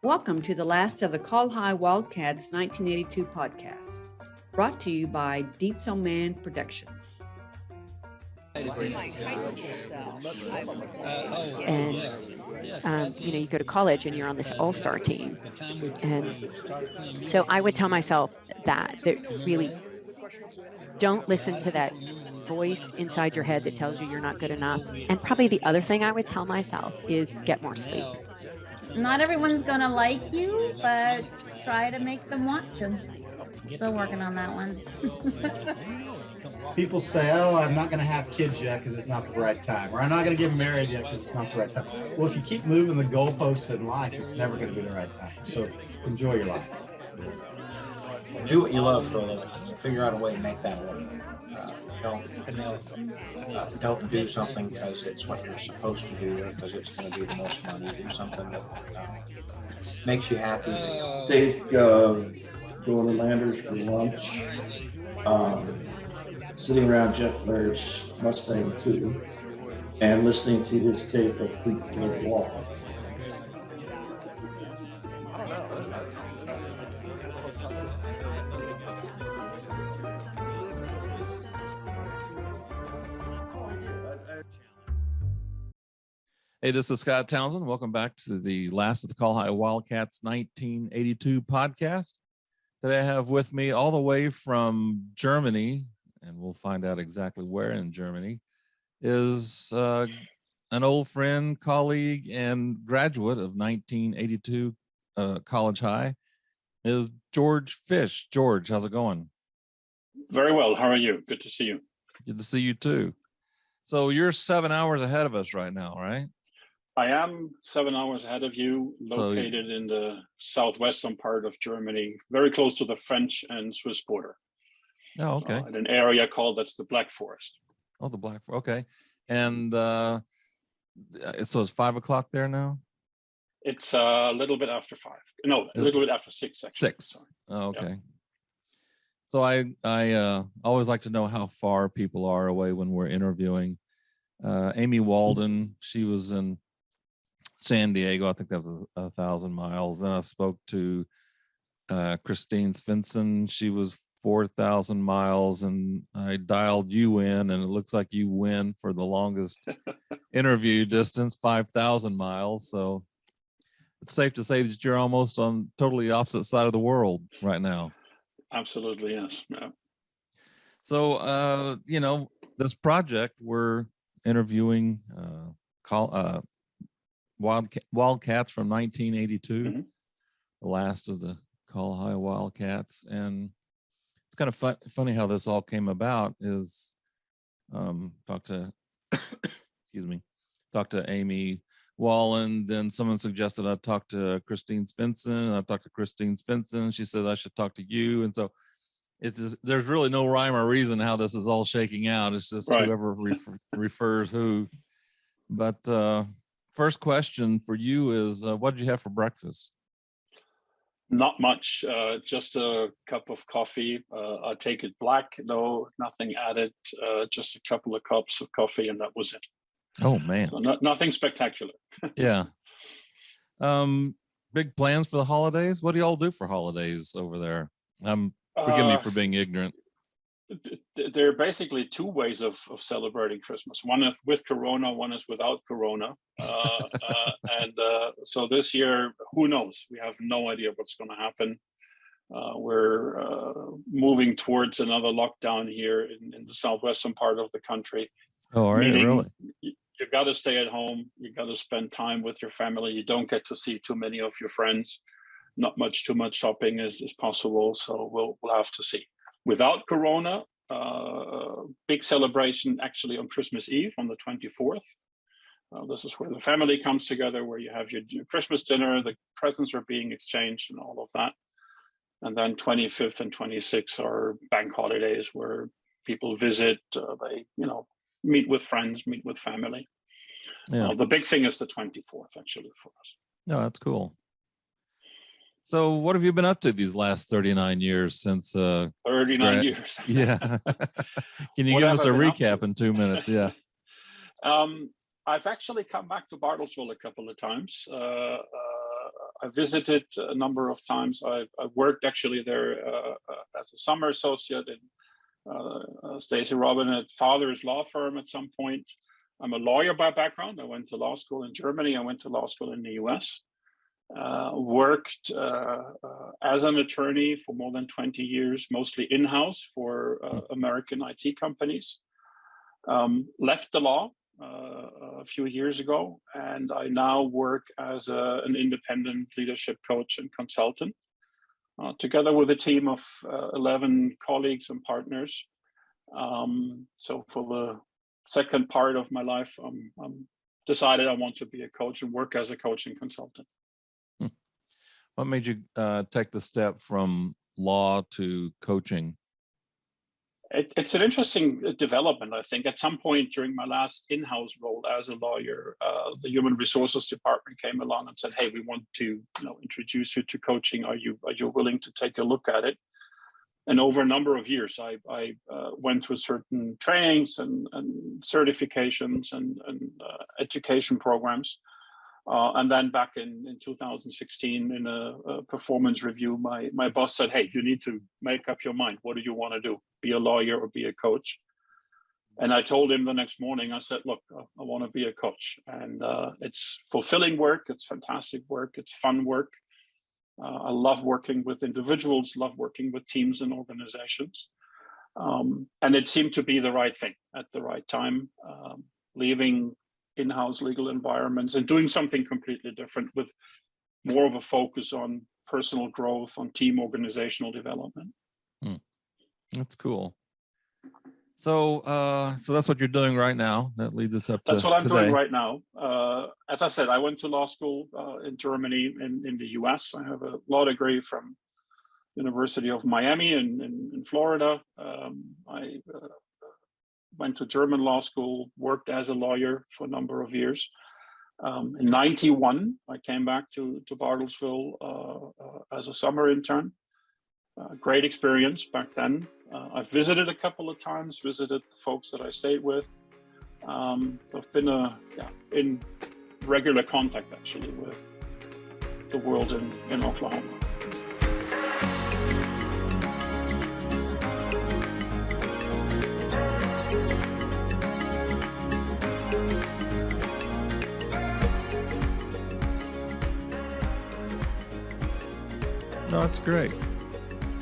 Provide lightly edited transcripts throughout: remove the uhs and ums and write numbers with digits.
Welcome to the last of the Col-Hi Wildcats 1982 podcast, brought to you by Dietzel Man Productions. And you go to college and you're on this all-star team. And so I would tell myself that really don't listen to that voice inside your head that tells you you're not good enough. And probably the other thing I would tell myself is get more sleep. Not everyone's gonna like you, but try to make them want to. Still working on that one. People say, oh, I'm not going to have kids yet because it's not the right time, or I'm not going to get married yet because it's not the right time. Well, if you keep moving the goalposts in life, it's never going to be the right time. So enjoy your life. Do what you love for a living. Figure out a way to make that work. Don't do something because it's what you're supposed to do or because it's going to be the most fun. You do something that makes you happy. Take going to Landers for lunch. Sitting around Jeff Blair's Mustang 2 and listening to his tape of Creek Wall. Hey, this is Scott Townsend. Welcome back to the last of the Col-Hi Wildcats 1982 podcast. Today I have with me all the way from Germany, and we'll find out exactly where in Germany, is an old friend, colleague, and graduate of 1982 College High, is Georg Fisch. George, how's it going? Very well. How are you? Good to see you. Good to see you too. So you're 7 hours ahead of us right now, right? I am 7 hours ahead of you, located in the southwestern part of Germany, very close to the French and Swiss border. Oh, okay. In an area called, that's the Black Forest. Oh, the Black Forest. Okay. And so it's 5 o'clock there now? It's a little bit after 5. No, a little bit after 6, actually. 6. Sorry. Oh, okay. Yep. So I always like to know how far people are away when we're interviewing. Amy Walden, she was in San Diego. I think that was 1,000 miles. Then I spoke to Christine Svensson. She was 4,000 miles, and I dialed you in, and it looks like you win for the longest interview distance, 5,000 miles. So it's safe to say that you're almost on totally opposite side of the world right now. Absolutely, yes. Yeah. So, this project, we're interviewing Wildcats from 1982, mm-hmm. the last of the Col-Hi Wildcats. And it's kind of funny how this all came about is talk to Amy Wallen, then someone suggested I talk to Christine Svensson, and I talked to Christine Svensson. She said I should talk to you. And so there's really no rhyme or reason how this is all shaking out. It's just right. Whoever refers who. But first question for you is, what did you have for breakfast? Not much, just a cup of coffee. I take it black, no, nothing added, just a couple of cups of coffee, and that was it. Oh, man. So nothing spectacular. Yeah. Big plans for the holidays? What do y'all do for holidays over there? Forgive me for being ignorant. There are basically two ways of celebrating Christmas. One is with Corona, one is without Corona. So this year, who knows? We have no idea what's going to happen. We're moving towards another lockdown here in the southwestern part of the country. Oh, are you really? You got to stay at home. You got to spend time with your family. You don't get to see too many of your friends. Not too much shopping is possible. So we'll have to see. Without Corona, big celebration actually on Christmas Eve on the 24th. This is where the family comes together, where you have your Christmas dinner, the presents are being exchanged and all of that. And then 25th and 26th are bank holidays where people visit, they, meet with friends, meet with family. Yeah. The big thing is the 24th actually for us. No, that's cool. So what have you been up to these last 39 years since 39 years. Yeah. Can you give us a recap in 2 minutes? Yeah. I've actually come back to Bartlesville a couple of times. I visited a number of times. I worked actually there as a summer associate in Stacy Robinet's father's law firm at some point. I'm a lawyer by background. I went to law school in Germany. I went to law school in the US. Worked as an attorney for more than 20 years, mostly in-house for American IT companies. Left the law a few years ago, and I now work as an independent leadership coach and consultant, together with a team of 11 colleagues and partners. So for the second part of my life, I'm decided I want to be a coach and work as a coach and consultant. What made you take the step from law to coaching? It's an interesting development. I think at some point during my last in-house role as a lawyer, the human resources department came along and said, "Hey, we want to introduce you to coaching. Are you willing to take a look at it?" And over a number of years, I went through certain trainings and certifications and education programs. And then back in 2016, in a performance review, my boss said, "Hey, you need to make up your mind. What do you want to do? Be a lawyer or be a coach?" And I told him the next morning, I said, "Look, I want to be a coach. And it's fulfilling work. It's fantastic work. It's fun work. I love working with individuals, love working with teams and organizations." And it seemed to be the right thing at the right time, leaving in-house legal environments and doing something completely different with more of a focus on personal growth, on team organizational development. That's cool. So so that's what you're doing right now. That leads us up to That's what I'm today. doing right now. As I said, I went to law school in Germany, in the US. I have a law degree from University of Miami in Florida. I went to German law school, worked as a lawyer for a number of years. In '91, I came back to Bartlesville as a summer intern. Great experience back then. I visited a couple of times, visited the folks that I stayed with. I've been in regular contact actually with the world in Oklahoma. No, that's great.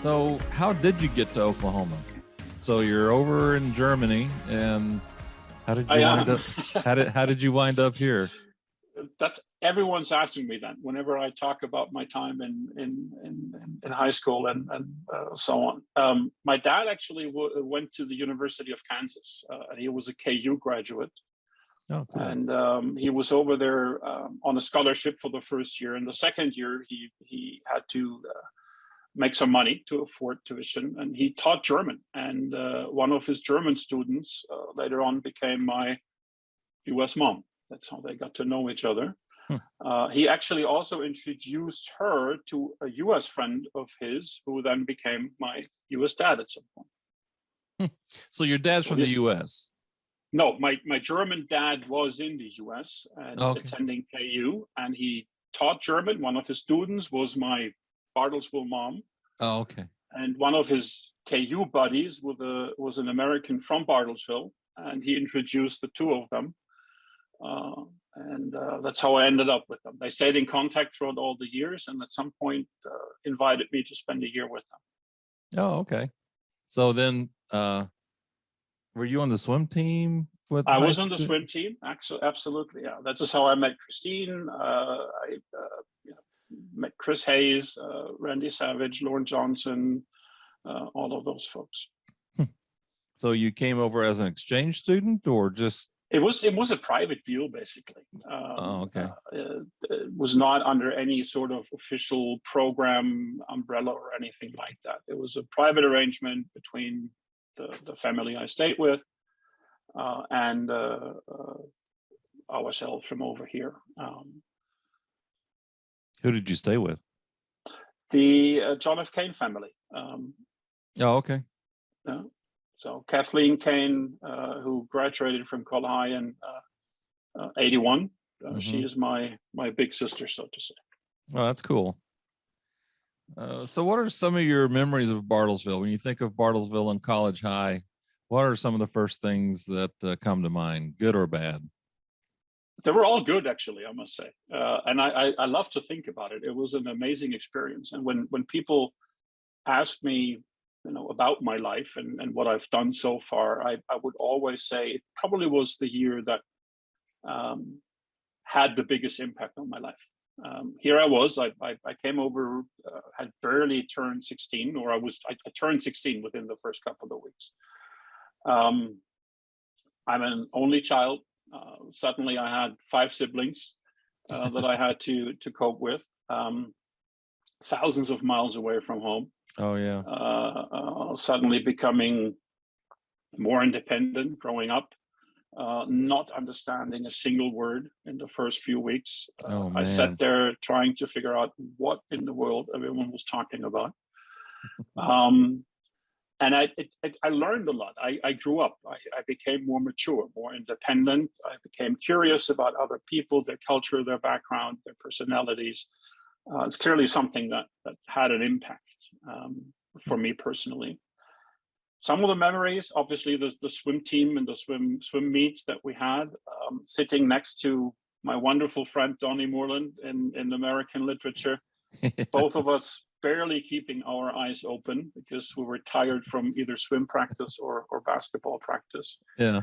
So how did you get to Oklahoma? So you're over in Germany, and how did you wind up? How did you wind up here? That's everyone's asking me that whenever I talk about my time in high school and so on. My dad actually went to the University of Kansas. He was a KU graduate. Oh, cool. And he was over there on a scholarship for the first year. And the second year, he had to make some money to afford tuition, and he taught German. And one of his German students later on became my US mom. That's how they got to know each other. He actually also introduced her to a US friend of his, who then became my US dad at some point. So your dad's from the US? No, my German dad was in the US and attending KU, and he taught German. One of his students was my Bartlesville mom. Oh, okay. And one of his KU buddies was an American from Bartlesville, and he introduced the two of them. And that's how I ended up with them. They stayed in contact throughout all the years, and at some point invited me to spend a year with them. Oh, okay. So then, were you on the swim team? I was on the swim team. Absolutely, yeah. That's just how I met Christine. I met Chris Hayes, Randy Savage, Lauren Johnson, all of those folks. So you came over as an exchange student, or just? It was a private deal, basically. Okay. It was not under any sort of official program umbrella or anything like that. It was a private arrangement between the family I stayed with and ourselves from over here. Who did you stay with? The John F. Kane family. Oh, okay. So Kathleen Kane, who graduated from Col-Hi in '81, she is my big sister, so to say. Oh, that's cool. So what are some of your memories of Bartlesville? When you think of Bartlesville and College High, what are some of the first things that come to mind, good or bad? They were all good, actually, I must say. And I love to think about it. It was an amazing experience. And when people ask me, about my life and what I've done so far, I would always say it probably was the year that had the biggest impact on my life. Here I was, I came over, had barely turned 16, or I turned 16 within the first couple of weeks. I'm an only child. Suddenly I had 5 siblings that I had to cope with, thousands of miles away from home. Oh, yeah. Suddenly becoming more independent, growing up, not understanding a single word in the first few weeks. Oh, I sat there trying to figure out what in the world everyone was talking about. And I learned a lot. I grew up. I became more mature, more independent. I became curious about other people, their culture, their background, their personalities. It's clearly something that had an impact for me personally. Some of the memories, obviously, the swim team and the swim meets that we had, sitting next to my wonderful friend Donnie Moreland in American literature. Both of us barely keeping our eyes open because we were tired from either swim practice or basketball practice. Yeah.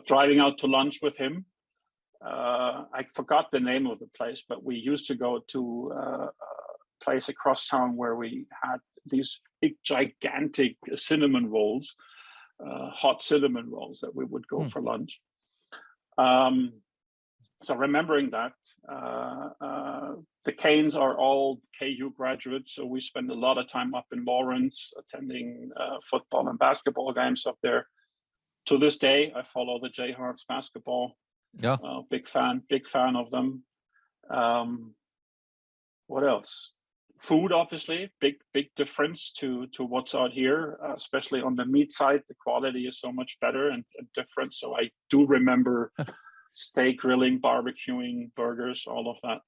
Driving out to lunch with him. I forgot the name of the place, but we used to go to a place across town where we had these big, gigantic cinnamon rolls, hot cinnamon rolls that we would go for lunch. So remembering that, the Canes are all KU graduates, so we spend a lot of time up in Lawrence attending football and basketball games up there. To this day, I follow the Jayhawks basketball. Yeah. Big fan of them. What else? Food, obviously, big difference to what's out here, especially on the meat side. The quality is so much better and different. So I do remember steak grilling, barbecuing, burgers, all of that.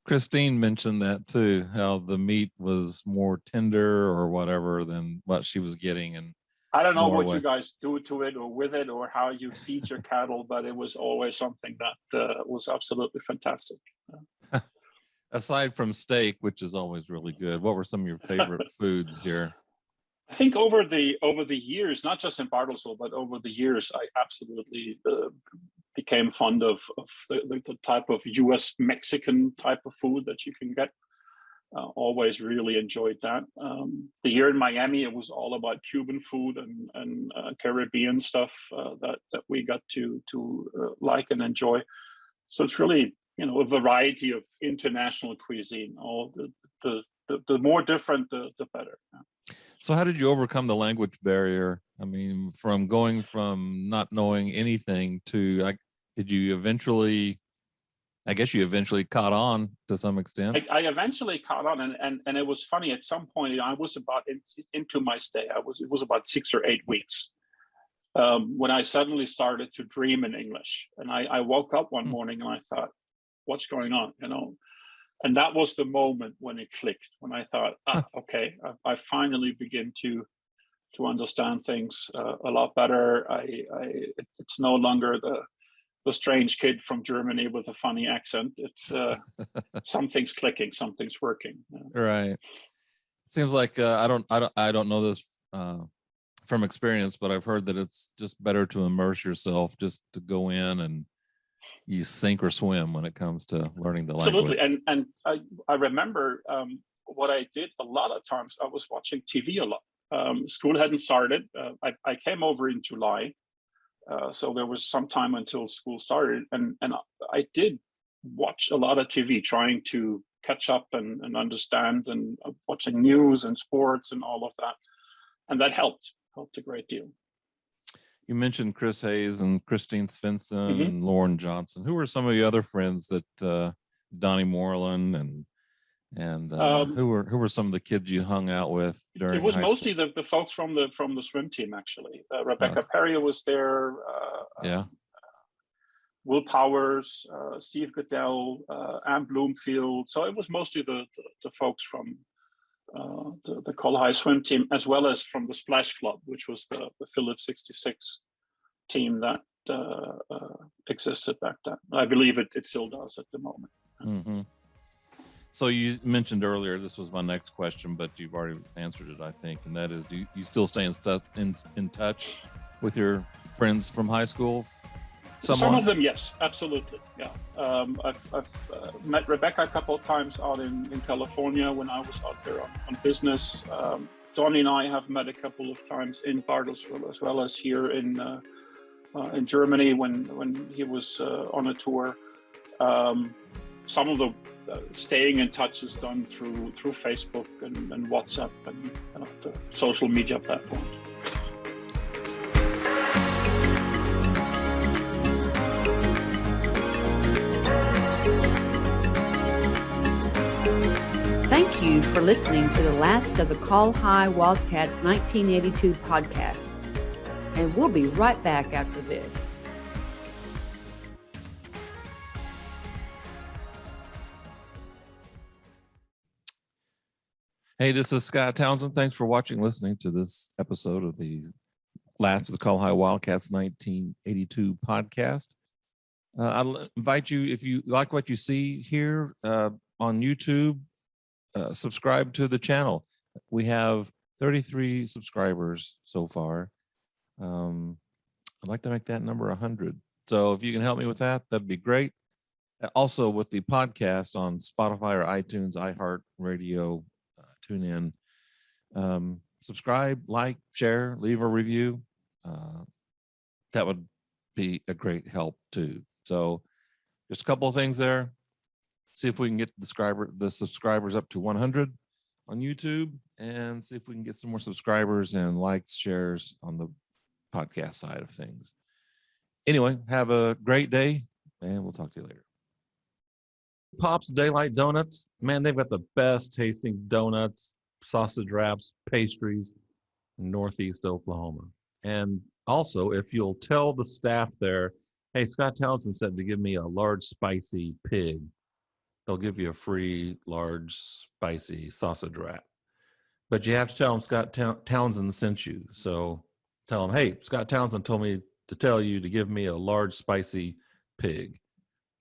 Christine mentioned that too, how the meat was more tender or whatever than what she was getting. And I don't know what you guys do to it or with it or how you feed your cattle, but it was always something that was absolutely fantastic. Aside from steak, which is always really good, what were some of your favorite foods here? I think over the years, not just in Bartlesville, but over the years, I absolutely became fond of the type of U.S. Mexican type of food that you can get. Always really enjoyed that. The year in Miami, it was all about Cuban food and Caribbean stuff that we got to like and enjoy. So it's really, a variety of international cuisine. All the more different, the better. So how did you overcome the language barrier? I mean, from going from not knowing anything to, did you eventually, I guess you eventually caught on to some extent? I eventually caught on, and it was funny. At some point, I was about into my stay. It was about 6 or 8 weeks when I suddenly started to dream in English. And I woke up one morning and I thought, what's going on? And that was the moment when it clicked, when I thought, okay, I finally begin to understand things a lot better. It's no longer the strange kid from Germany with a funny accent. It's something's clicking, something's working. Right. It seems like I don't know this from experience, but I've heard that it's just better to immerse yourself, just to go in and you sink or swim when it comes to learning the language. Absolutely. And I remember what I did a lot of times. I was watching TV a lot. School hadn't started. I came over in July. So there was some time until school started. And I did watch a lot of TV, trying to catch up and understand, and watching news and sports and all of that. And that helped a great deal. You mentioned Chris Hayes and Christine Svensson and Lauren Johnson. Who were some of the other friends that Donnie Moreland and who were some of the kids you hung out with during? It was high mostly school? the folks from the swim team, actually. Rebecca Perrier was there. Will Powers, Steve Goodell, Ann Bloomfield. So it was mostly the folks from the Col-Hi swim team, as well as from the Splash Club, which was the Phillips 66 team that existed back then. I believe it still does at the moment. Mm-hmm. So you mentioned earlier, this was my next question, but you've already answered it, I think, and that is, do you still stay in touch with your friends from high school? Some of them, yes, absolutely. Yeah, I've met Rebecca a couple of times out in California when I was out there on business. Donnie and I have met a couple of times in Bartlesville, as well as here in Germany when he was on a tour. Some of the staying in touch is done through Facebook and WhatsApp and the social media platforms. Thank you for listening to the last of the Col-Hi Wildcats 1982 podcast. And we'll be right back after this. Hey, this is Scott Townsend. Thanks for watching, listening to this episode of the last of the Col-Hi Wildcats 1982 podcast. I'll invite you, if you like what you see here on YouTube, subscribe to the channel. We have 33 subscribers so far. I'd like to make that number 100. So if you can help me with that, that'd be great. Also with the podcast on Spotify or iTunes, iHeartRadio, tune in, subscribe, like, share, leave a review. That would be a great help too. So just a couple of things there. See if we can get the subscribers up to 100 on YouTube, and see if we can get some more subscribers and likes, shares on the podcast side of things. Anyway, have a great day, and we'll talk to you later. Pop's Daylight Donuts, man, they've got the best tasting donuts, sausage wraps, pastries in Northeast Oklahoma. And also, if you'll tell the staff there, hey, Scott Townsend said to give me a large spicy pig, they'll give you a free large spicy sausage wrap. But you have to tell them Scott Townsend sent you. So tell them, hey, Scott Townsend told me to tell you to give me a large spicy pig.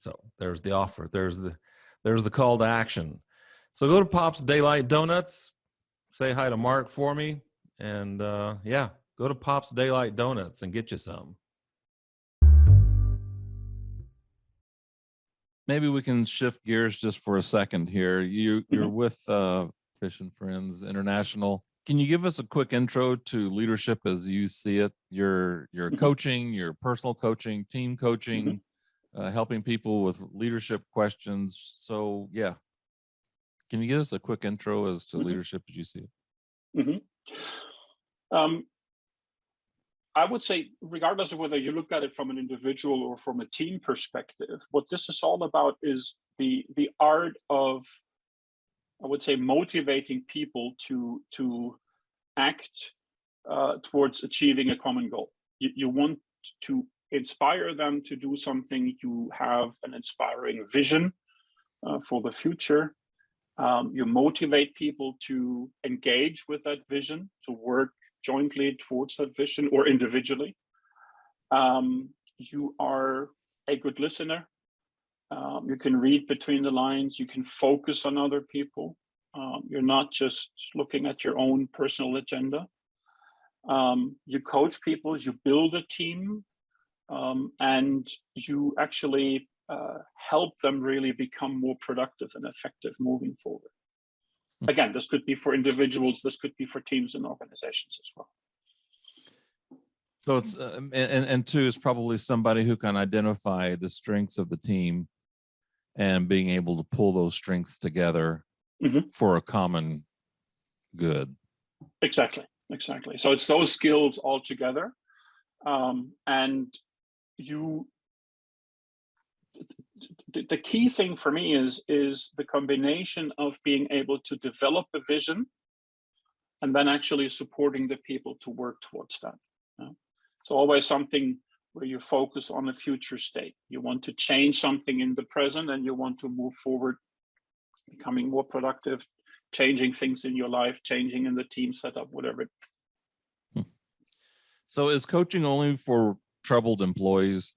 So there's the offer. There's the call to action. So go to Pop's Daylight Donuts. Say hi to Mark for me. And yeah, go to Pop's Daylight Donuts and get you some. Maybe we can shift gears just for a second here. You're with Fisch Friends International. Can you give us a quick intro to leadership as you see it? Your coaching, your personal coaching, team coaching, helping people with leadership questions. So yeah, can you give us a quick intro as to leadership as you see it? I would say, regardless of whether you look at it from an individual or from a team perspective, what this is all about is the art of, I would say, motivating people to act towards achieving a common goal. You want to inspire them to do something. You have an inspiring vision for the future. You motivate people to engage with that vision, to work jointly towards that vision or individually. You are a good listener. You can read between the lines. You can focus on other people. You're not just looking at your own personal agenda. You coach people, you build a team, and you actually help them really become more productive and effective moving forward. Again, this could be for individuals, this could be for teams and organizations as well. So it's, and two, is probably somebody who can identify the strengths of the team and being able to pull those strengths together for a common good. Exactly. So it's those skills all together. And the key thing for me is the combination of being able to develop a vision and then actually supporting the people to work towards that. So always something where you focus on the future state. You want to change something in the present and you want to move forward, becoming more productive, changing things in your life, changing in the team setup, whatever. So is coaching only for troubled employees?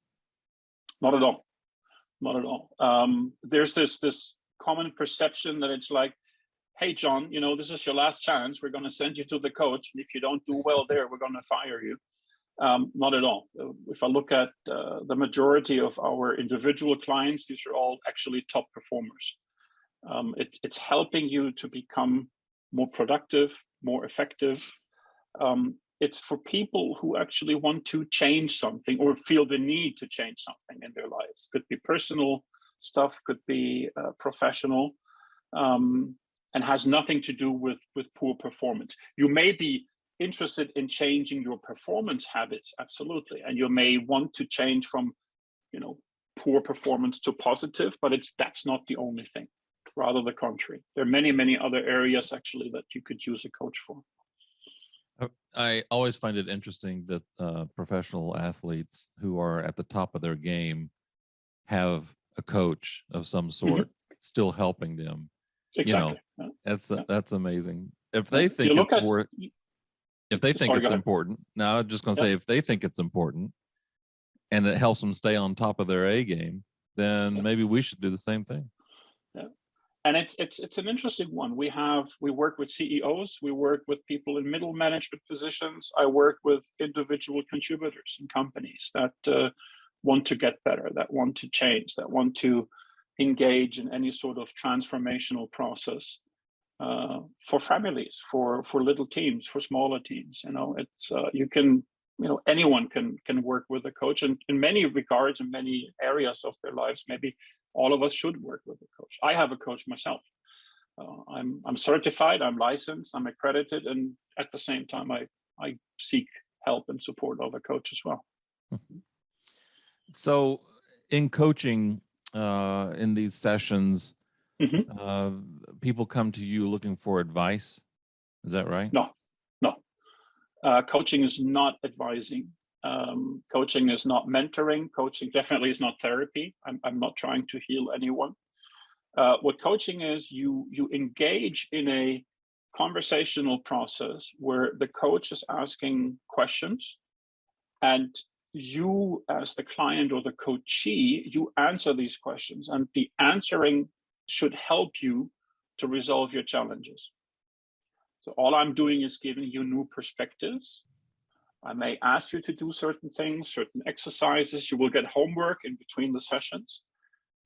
Not at all. Not at all. There's this common perception that it's like, hey, John, you know, this is your last chance. We're going to send you to the coach. And if you don't do well there, we're going to fire you. Not at all. If I look at the majority of our individual clients, these are all actually top performers. It's helping you to become more productive, more effective. It's for people who actually want to change something or feel the need to change something in their lives. Could be personal stuff, could be professional, and has nothing to do with poor performance. You may be interested in changing your performance habits, absolutely, and you may want to change from, you know, poor performance to positive, but that's not the only thing. Rather the contrary. There are many other areas actually that you could use a coach for. I always find it interesting that professional athletes who are at the top of their game have a coach of some sort still helping them. Exactly. You know, that's amazing. If they think it's worth, if they think it's important, now I'm just going to say, if they think it's important and it helps them stay on top of their A game, then maybe we should do the same thing. And it's an interesting one. We work with CEOs, we work with people in middle management positions. I work with individual contributors in companies that want to get better, that want to change, that want to engage in any sort of transformational process for families, for little teams, for smaller teams. You know, it's anyone can work with a coach, and in many regards, in many areas of their lives, maybe all of us should work with a coach. I have a coach myself. I'm certified, I'm licensed, I'm accredited, and at the same time, I seek help and support of a coach as well. So in coaching, in these sessions, people come to you looking for advice. Is that right? No. Coaching is not advising. Coaching is not mentoring. Coaching definitely is not therapy. I'm not trying to heal anyone. What coaching is, you engage in a conversational process where the coach is asking questions, and you as the client or the coachee, you answer these questions, and the answering should help you to resolve your challenges. So all I'm doing is giving you new perspectives. I may ask you to do certain things, certain exercises. You will get homework in between the sessions,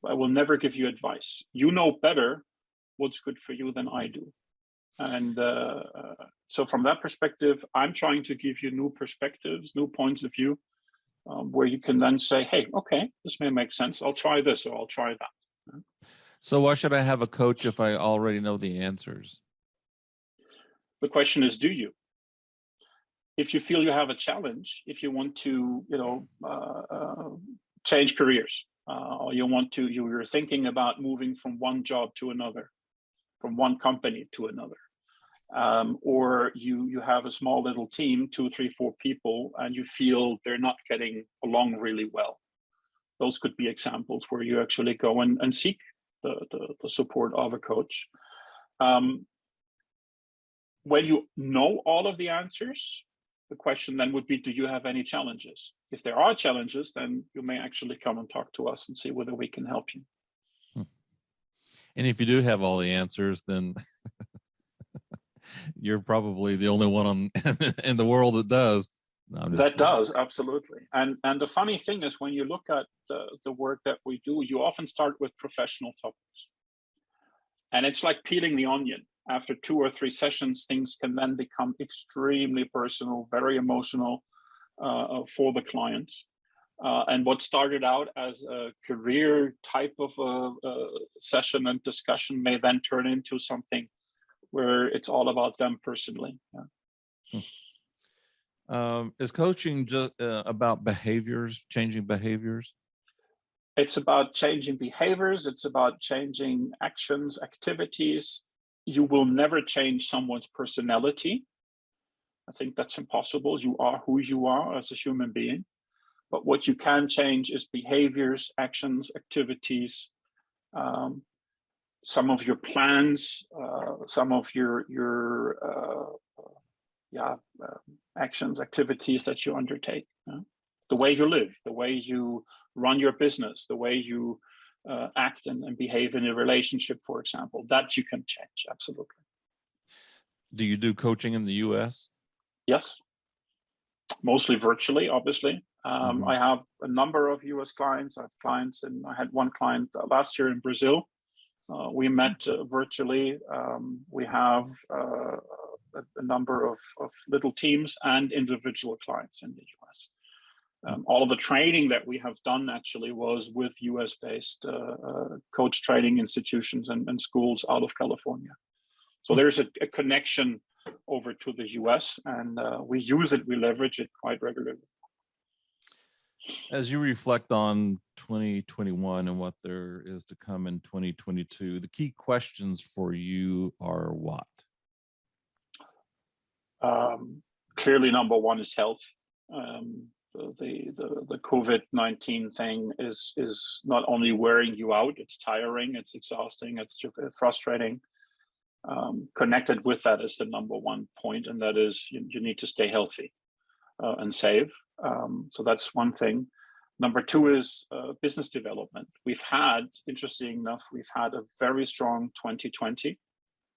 but I will never give you advice. You know better what's good for you than I do. And so from that perspective, I'm trying to give you new perspectives, new points of view, where you can then say, hey, okay, this may make sense. I'll try this or I'll try that. So why should I have a coach if I already know the answers? The question is, do you? If you feel you have a challenge, if you want to, change careers, or you're thinking about moving from one job to another, from one company to another, or you have a small little team, 2, 3, 4 people, and you feel they're not getting along really well. Those could be examples where you actually go and seek the support of a coach. When you know all of the answers, the question then would be, do you have any challenges? If there are challenges, then you may actually come and talk to us and see whether we can help you. And if you do have all the answers, then you're probably the only one in the world that does. No, that does, absolutely. And the funny thing is, when you look at the work that we do, you often start with professional topics. And it's like peeling the onion. After 2 or 3 sessions, things can then become extremely personal, very emotional for the client. And what started out as a career type of a session and discussion may then turn into something where it's all about them personally. Yeah. Is coaching just about behaviors, changing behaviors? It's about changing behaviors. It's about changing actions, activities. You will never change someone's personality. I think that's impossible. You are who you are as a human being. But what you can change is behaviors, actions, activities, some of your plans, some of your actions, activities that you undertake, the way you live, the way you run your business, the way you act and behave in a relationship, for example, that you can change. Absolutely. Do you do coaching in the US? Yes, mostly virtually, obviously. I have a number of US clients. I have clients, and I had one client last year in Brazil. We met virtually. We have a number of little teams and individual clients in the US. All of the training that we have done actually was with US-based coach training institutions and schools out of California. So there's a connection over to the US, and we use it, we leverage it quite regularly. As you reflect on 2021 and what there is to come in 2022, the key questions for you are what? Clearly, number one is health. The COVID-19 thing is not only wearing you out, it's tiring, it's exhausting, it's frustrating. Connected with that is the number one point, and that is you need to stay healthy and safe. So that's one thing. Number two is business development. Interesting enough, we've had a very strong 2020,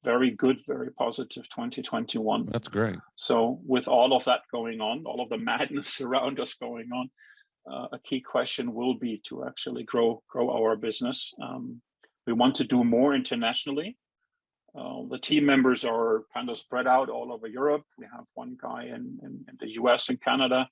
very good, very positive 2021. That's great. So with all of that going on, all of the madness around us going on, a key question will be to actually grow our business. We want to do more internationally. The team members are kind of spread out all over Europe. We have one guy in the US and Canada.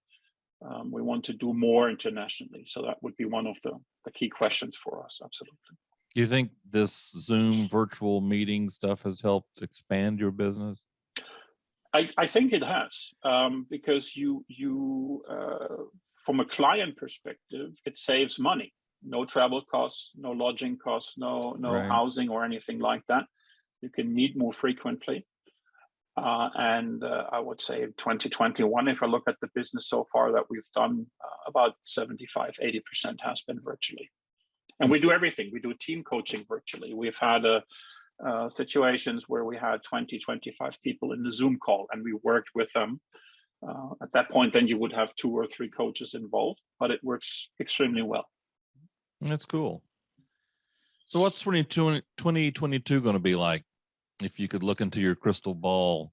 We want to do more internationally. So that would be one of the key questions for us, absolutely. Do you think this Zoom virtual meeting stuff has helped expand your business? I think it has, because you from a client perspective, it saves money. No travel costs, no lodging costs, no Right. housing or anything like that. You can meet more frequently. And I would say 2021, if I look at the business so far that we've done, about 75–80% has been virtually. And we do everything. We do team coaching virtually. We've had situations where we had 20–25 people in the Zoom call, and we worked with them. At that point, then you would have 2 or 3 coaches involved, but it works extremely well. That's cool. So what's 2022 going to be like? If you could look into your crystal ball,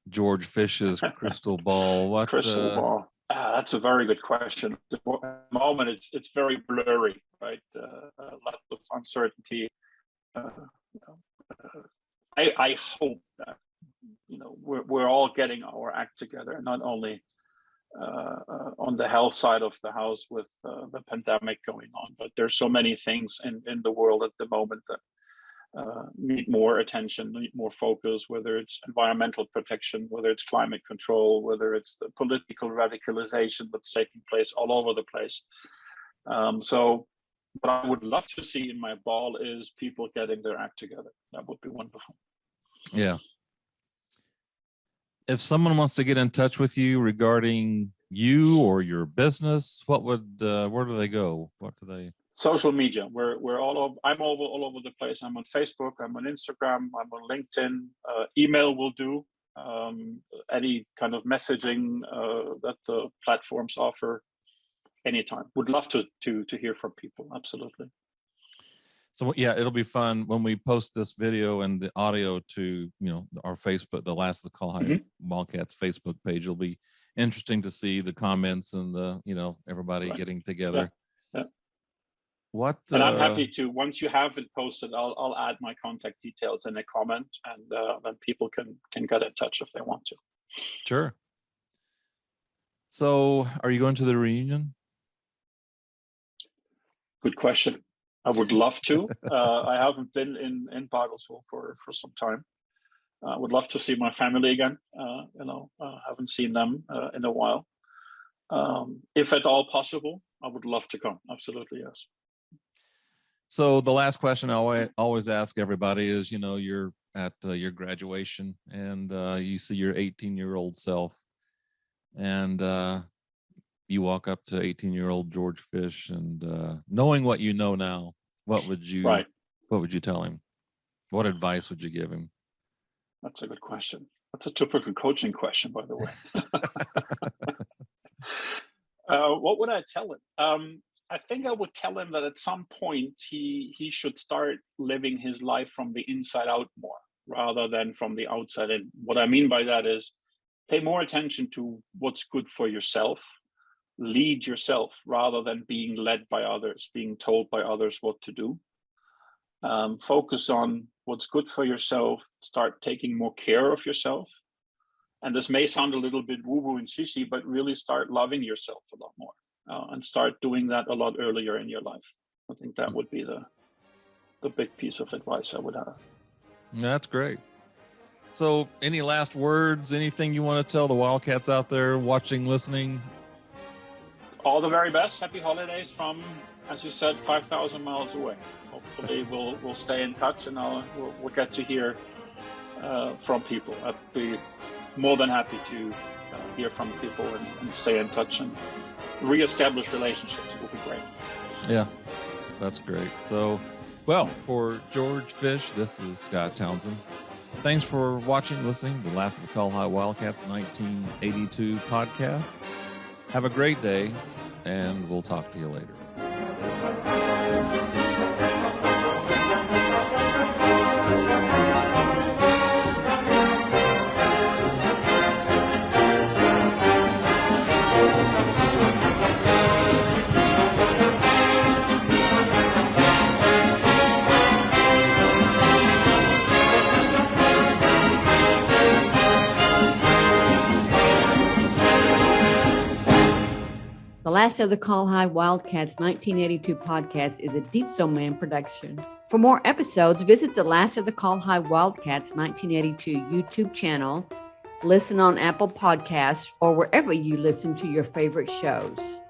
Georg Fisch's crystal ball, what? Crystal ball. That's a very good question. At the moment, it's very blurry, right? Lots of uncertainty. I hope that we're all getting our act together, not only on the health side of the house with the pandemic going on, but there's so many things in the world at the moment that need more attention, need more focus, whether it's environmental protection, whether it's climate control, whether it's the political radicalization that's taking place all over the place. So what I would love to see in my ball is people getting their act together. That would be wonderful. Yeah. If someone wants to get in touch with you regarding you or your business, where do they go? What do they? Social media. I'm all over the place. I'm on Facebook. I'm on Instagram. I'm on LinkedIn. Email will do. Any kind of messaging that the platforms offer. Anytime. Would love to hear from people. Absolutely. So yeah, it'll be fun when we post this video and the audio to our Facebook, the Col-Hi Wildcats Facebook page. It'll be interesting to see the comments and the everybody Right. getting together. Yeah. What? And I'm happy to, once you have it posted, I'll add my contact details in a comment, and then people can get in touch if they want to. Sure. So are you going to the reunion? Good question. I would love to. I haven't been in Bartlesville for some time. I would love to see my family again. Haven't seen them in a while. If at all possible, I would love to come. Absolutely, yes. So the last question I always ask everybody is, you're at your graduation and you see your 18-year-old self, and you walk up to 18-year-old Georg Fisch and knowing what you know now, what would you tell him? What advice would you give him? That's a good question. That's a typical coaching question, by the way. What would I tell him? I think I would tell him that at some point he should start living his life from the inside out more rather than from the outside in. What I mean by that is pay more attention to what's good for yourself, lead yourself rather than being led by others, being told by others what to do. Focus on what's good for yourself, start taking more care of yourself. And this may sound a little bit woo-woo and shishy, but really start loving yourself a lot more and start doing that a lot earlier in your life. I think that would be the big piece of advice I would have. That's great. So any last words, anything you want to tell the Wildcats out there watching, listening? All the very best. Happy holidays from, as you said, 5,000 miles away. Hopefully we'll stay in touch and we'll get to hear from people. I'd be more than happy to hear from people and stay in touch and reestablish relationships. It would be great. Yeah, that's great. So, well, for Georg Fisch, this is Scott Townsend. Thanks for watching, listening to the last of the Col-Hi Wildcats 1982 podcast. Have a great day, and we'll talk to you later. The Last of the Col-Hi Wildcats 1982 podcast is a Dietzo Man production. For more episodes, visit the Last of the Col-Hi Wildcats 1982 YouTube channel, listen on Apple Podcasts, or wherever you listen to your favorite shows.